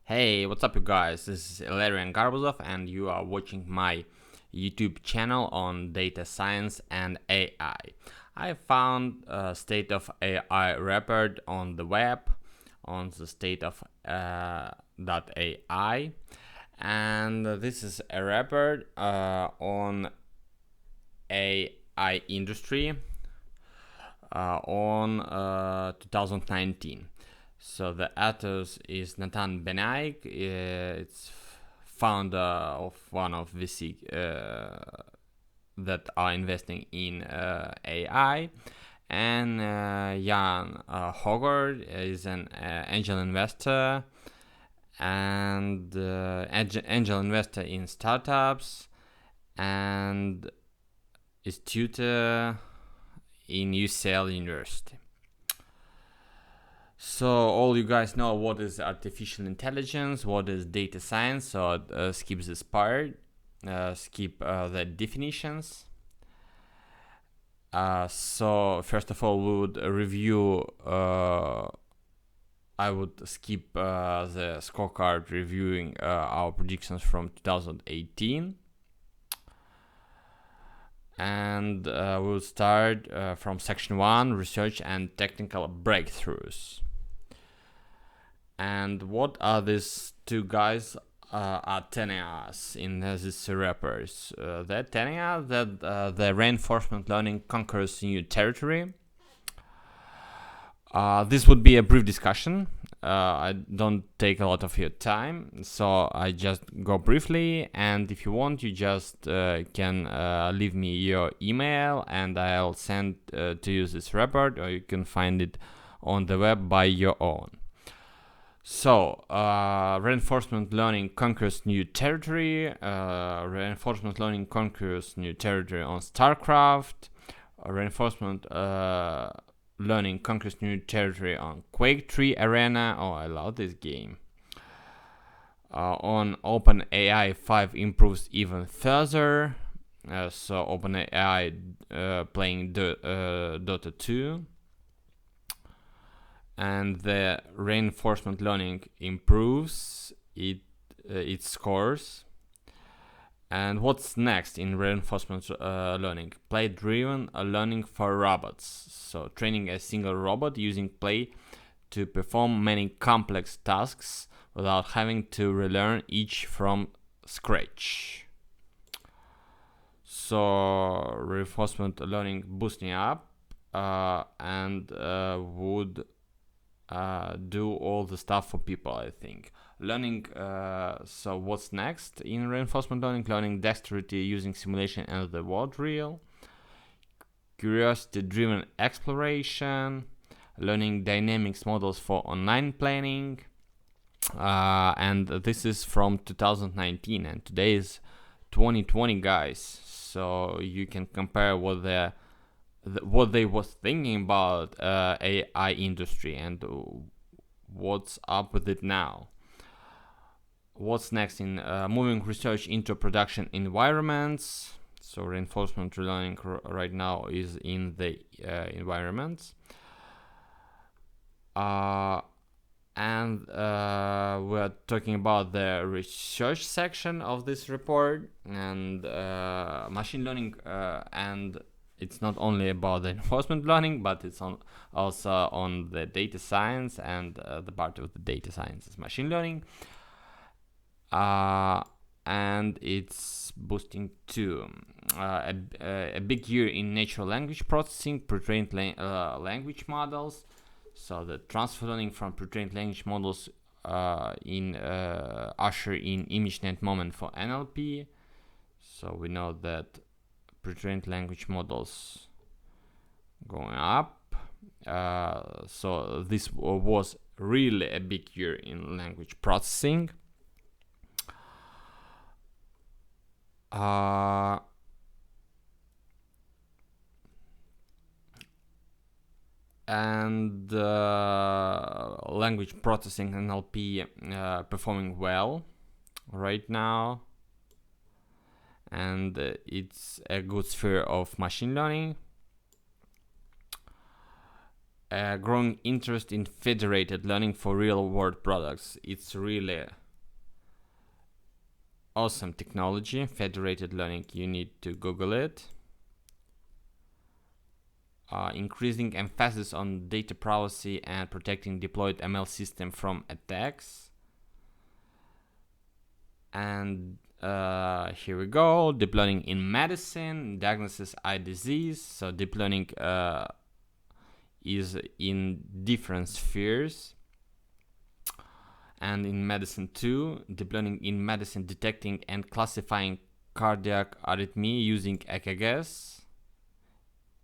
Hey, what's up you guys? This is Ilarian Garbuzov and you are watching my YouTube channel on data science and AI. I found a state of AI report on the web on the state of .ai, and this is a report on AI industry on 2019. So the author is Nathan Benaik. It's founder of one of VC that are investing in AI, and Jan Hoggard is an angel investor and angel investor in startups, and is tutor in UCL University. So all you guys know what is artificial intelligence, what is data science, so skip this part, skip the definitions. So first of all, we would review, I would skip the scorecard reviewing our predictions from 2018. And we'll start from section 1, research and technical breakthroughs. And what are these two guys are telling us in these reports? They're telling us that the reinforcement learning conquers new territory. This would be a brief discussion. I don't take a lot of your time, so I just go briefly, and if you want, you just can leave me your email and I'll send to you this report, or you can find it on the web by your own. So, reinforcement learning conquers new territory. Reinforcement learning conquers new territory on StarCraft. Reinforcement learning conquers new territory on Quake 3 Arena. Oh, I love this game. On OpenAI 5 improves even further. So OpenAI playing Dota 2. And the reinforcement learning improves its scores. And what's next in reinforcement learning? Play-driven learning for robots. So training a single robot using play to perform many complex tasks without having to relearn each from scratch. So reinforcement learning boosting up and would do all the stuff for people, I think. Learning, so what's next in reinforcement learning? Learning dexterity using simulation and the world real. Curiosity-driven exploration. Learning dynamics models for online planning. And this is from 2019, and today is 2020, guys. So you can compare what they was thinking about AI industry and what's up with it now. What's next in moving research into production environments? So reinforcement learning right now is in the environments. And we're talking about the research section of this report, and machine learning, and it's not only about the reinforcement learning, but it's also on the data science, and the part of the data science is machine learning. And it's boosting too. A big year in natural language processing, pre-trained language models. So the transfer learning from pre-trained language models in usher in ImageNet moment for NLP. So we know that pre-trained language models going up. So this was really a big year in language processing. And language processing NLP performing well right now, and it's a good sphere of machine learning. growing interest in federated learning for real-world products. It's really awesome technology. Federated learning, you need to Google it. Increasing emphasis on data privacy and protecting deployed ML system from attacks. And here we go. Deep learning in medicine, diagnosis eye disease. So deep learning is in different spheres. And in medicine too, deep learning in medicine, detecting and classifying cardiac arrhythmia using EKGs,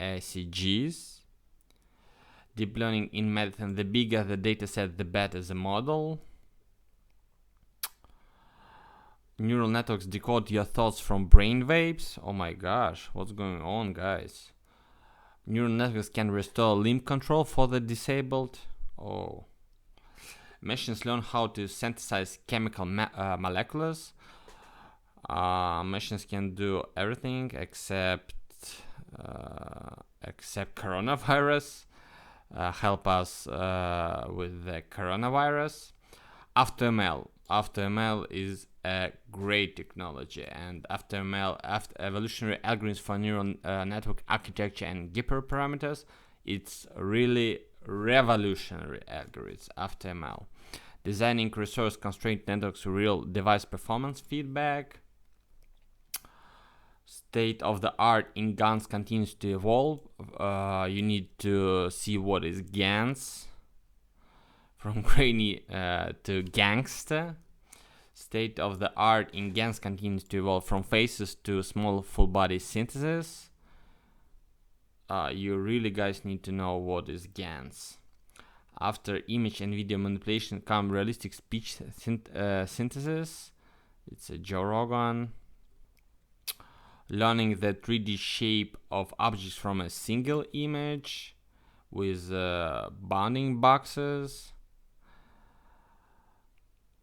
ECGs. Deep learning in medicine, the bigger the data set, the better the model. Neural networks decode your thoughts from brain waves. Oh my gosh, what's going on, guys? Neural networks can restore limb control for the disabled. Oh. Machines learn how to synthesize chemical molecules. Machines can do everything except coronavirus. Help us with the coronavirus. AfterML is a great technology, and AfterML, evolutionary algorithms for neural network architecture and hyperparameters, it's really revolutionary algorithms. AfterML, designing resource-constrained networks with real device performance feedback. State of the art in GANs continues to evolve. You need to see what is GANs, from grainy to gangster. State of the art in GANs continues to evolve from faces to small full body synthesis. You really guys need to know what is GANs. After image and video manipulation come realistic speech synthesis. It's a Joe Rogan. Learning the 3D shape of objects from a single image with bounding boxes.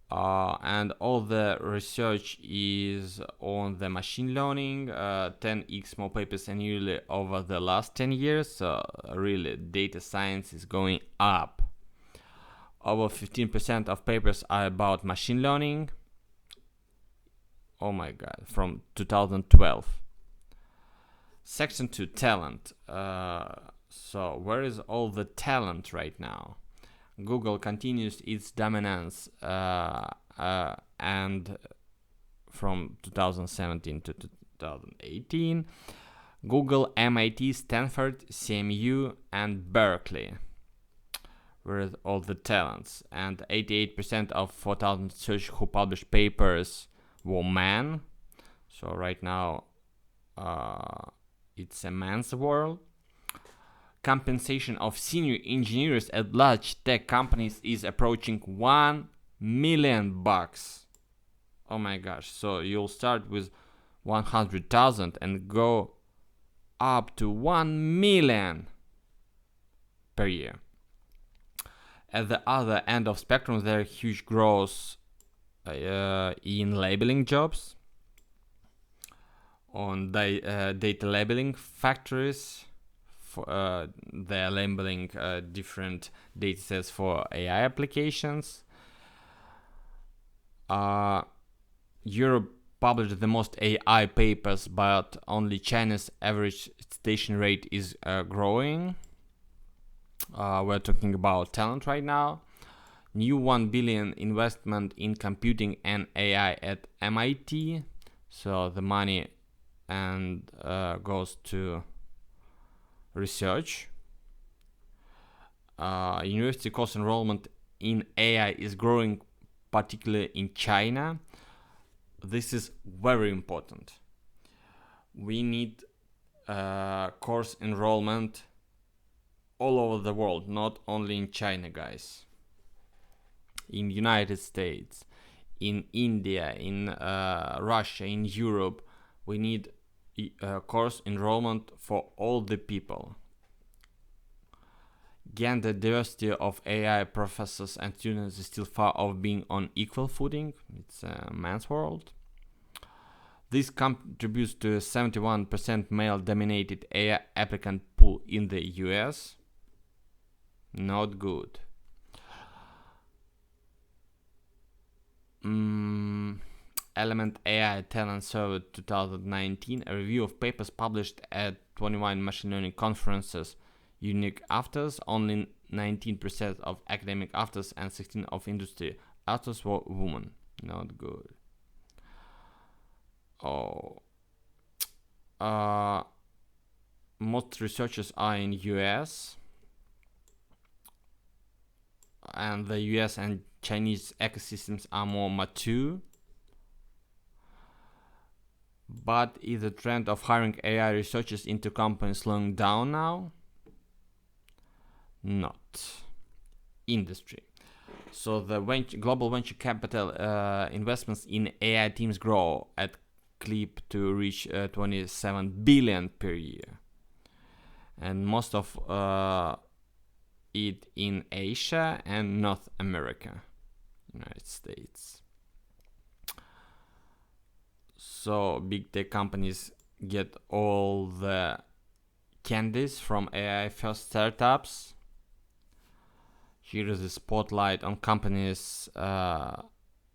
And all the research is on the machine learning, 10x more papers annually over the last 10 years. So really data science is going up. Over 15% of papers are about machine learning. Oh my god, from 2012. Section 2, talent. So where is all the talent right now? Google continues its dominance and from 2017 to 2018. Google, MIT, Stanford, CMU, and Berkeley. Where is all the talents? And 88% of 4,000 researchers who published papers were men. So right now it's a man's world. Compensation of senior engineers at large tech companies is approaching $1 million. Oh my gosh. So you'll start with 100,000 and go up to 1 million per year. At the other end of spectrum, there are huge growth in labeling jobs, on data labeling factories. They're labeling different datasets for AI applications. Europe published the most AI papers, but only China's average citation rate is growing. We're talking about talent right now. New 1 billion investment in computing and AI at MIT. So the money and goes to research. University course enrollment in AI is growing, particularly in China. This is very important. We need course enrollment all over the world, not only in China, guys. In United States, in India, in Russia, in Europe, we need course enrollment for all the people. Gender diversity of AI professors and students is still far off being on equal footing. It's a man's world. This contributes to a 71% male-dominated AI applicant pool in the US. Not good. Element AI Talent Survey 2019, a review of papers published at 21 machine learning conferences. Unique authors, only 19% of academic authors and 16% of industry authors were women. Not good. Most researchers are in US, and the US and Chinese ecosystems are more mature. But is the trend of hiring AI researchers into companies slowing down now? Not. Industry. So the global venture capital investments in AI teams grow at clip to reach 27 billion per year, and most of it in Asia and North America, United States. So big tech companies get all the candies from AI first startups. Here is a spotlight on companies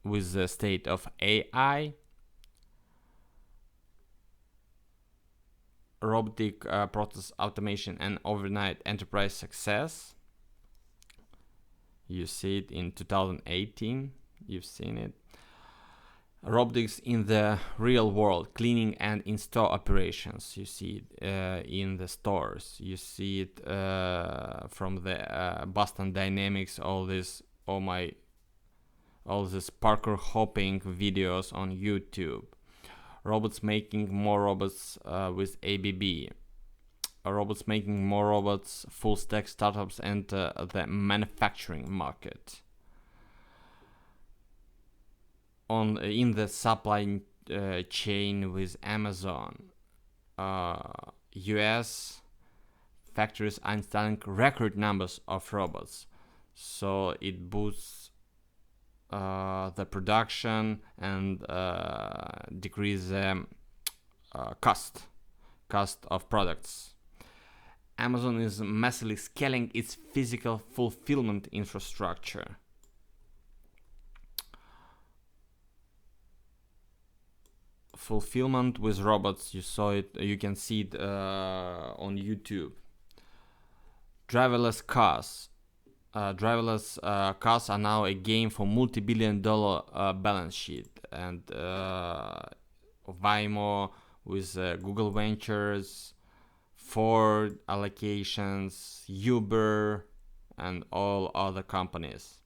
with the state of AI. Robotic process automation and overnight enterprise success. You see it in 2018. You've seen it. Robotics in the real world, cleaning and in-store operations. You see it in the stores. You see it from the Boston Dynamics. All this parkour hopping videos on YouTube. Robots making more robots with ABB. Robots making more robots. Full stack startups enter the manufacturing market. In the supply chain with Amazon, US factories are installing record numbers of robots, so it boosts the production and decrease the cost of products. Amazon is massively scaling its physical fulfillment infrastructure. Fulfillment with robots, you can see it on YouTube. Driverless cars. Driverless cars are now a game for multi-billion-dollar balance sheet, and Waymo with Google Ventures, Ford allocations, Uber, and all other companies.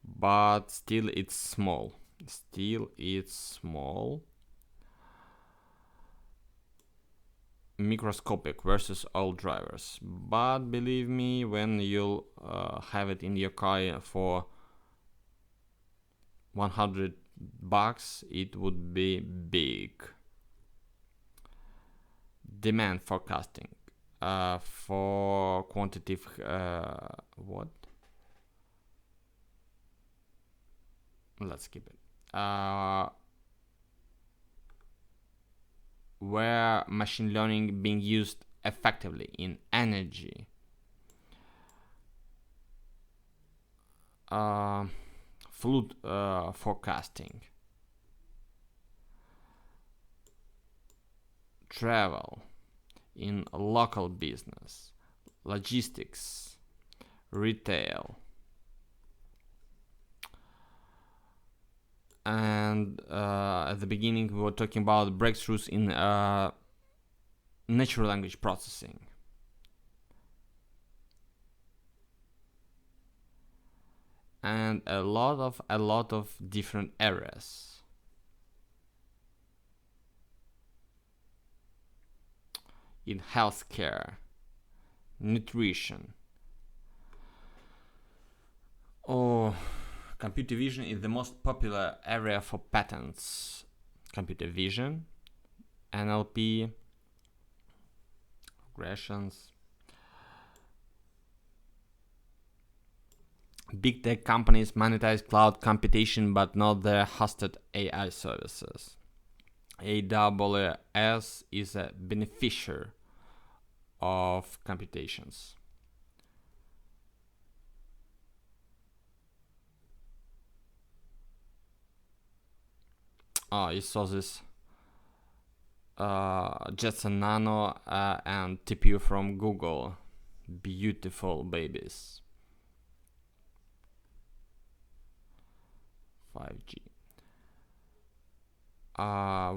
But still it's small. Microscopic versus all drivers. But believe me, when you'll have it in your car for $100, it would be big. Demand forecasting for quantitative what? Let's skip it. Where machine learning being used effectively in energy. Flood forecasting. Travel, in local business, logistics, retail. And at the beginning we were talking about breakthroughs in natural language processing. And a lot of different areas. In healthcare, nutrition. Computer vision is the most popular area for patents. Computer vision, NLP, regressions. Big tech companies monetize cloud computation but not their hosted AI services. AWS is a beneficiary of computations. Oh, you saw this Jetson Nano and TPU from Google. Beautiful babies. 5G.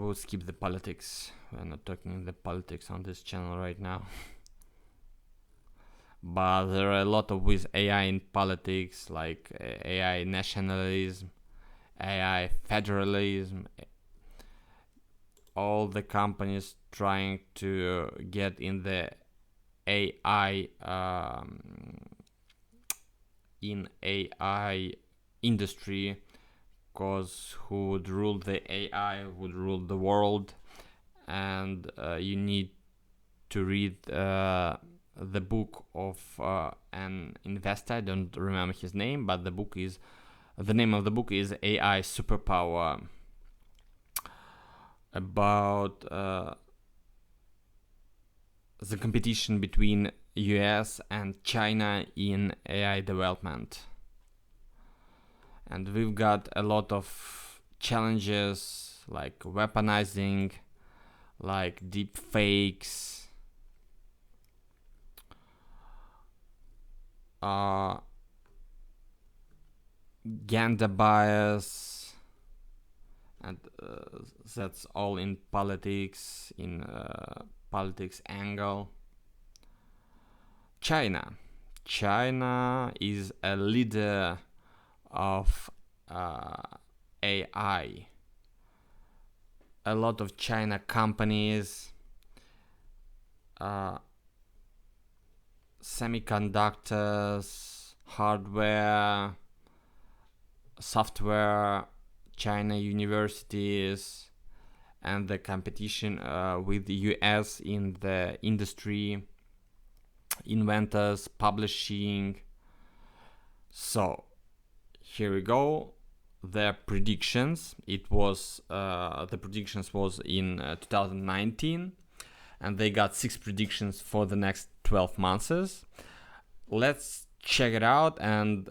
We'll skip the politics. We're not talking the politics on this channel right now. But there are a lot of with AI in politics, like AI nationalism, AI federalism. All the companies trying to get in the AI in AI industry, because who would rule the AI would rule the world, and you need to read the book of an investor. I don't remember his name, but the name of the book is AI Superpower, about the competition between US and China in AI development. And we've got a lot of challenges like weaponizing, like deep fakes, gender bias, and that's all in politics, politics angle. China is a leader of AI. A lot of China companies, semiconductors, hardware, software, China universities, and the competition with the US in the industry, inventors, publishing. So here we go. The predictions. It was the predictions was in 2019, and they got 6 predictions for the next 12 months. Let's check it out and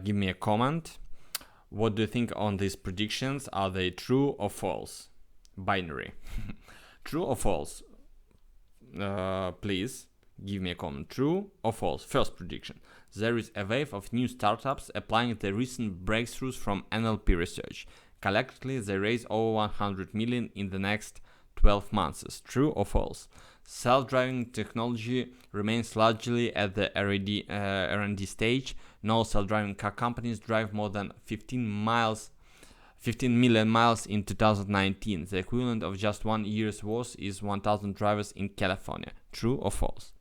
give me a comment. What do you think on these predictions? Are they true or false? Binary. True or false? Please give me a comment. True or false? First prediction. There is a wave of new startups applying the recent breakthroughs from NLP research. Collectively, they raise over 100 million in the next 12 months. True or false? Self-driving technology remains largely at the R&D stage. No self-driving car companies drive more than 15 million miles in 2019. The equivalent of just 1 year's worth is 1,000 drivers in California. True or false?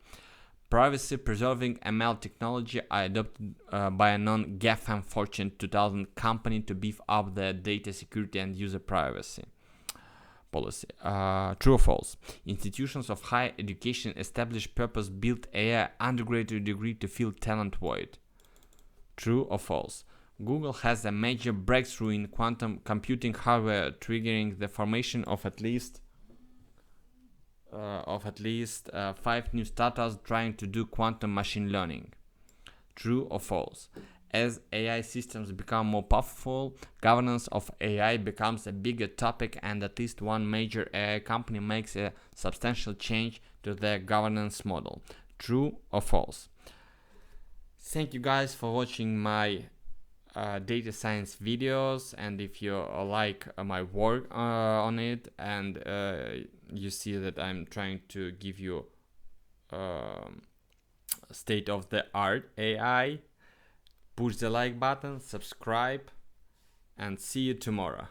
Privacy-preserving ML technology are adopted by a non-GAFAM Fortune 2000 company to beef up their data security and user privacy policy. True or false? Institutions of higher education establish purpose-built AI undergraduate degree to fill talent void. True or false? Google has a major breakthrough in quantum computing hardware, triggering the formation of at least 5 new startups trying to do quantum machine learning. True or false? As AI systems become more powerful, governance of AI becomes a bigger topic, and at least one major AI company makes a substantial change to their governance model. True or false? Thank you guys for watching my data science videos, and if you like my work on it, and you see that I'm trying to give you state-of-the-art AI, push the like button, subscribe, and see you tomorrow.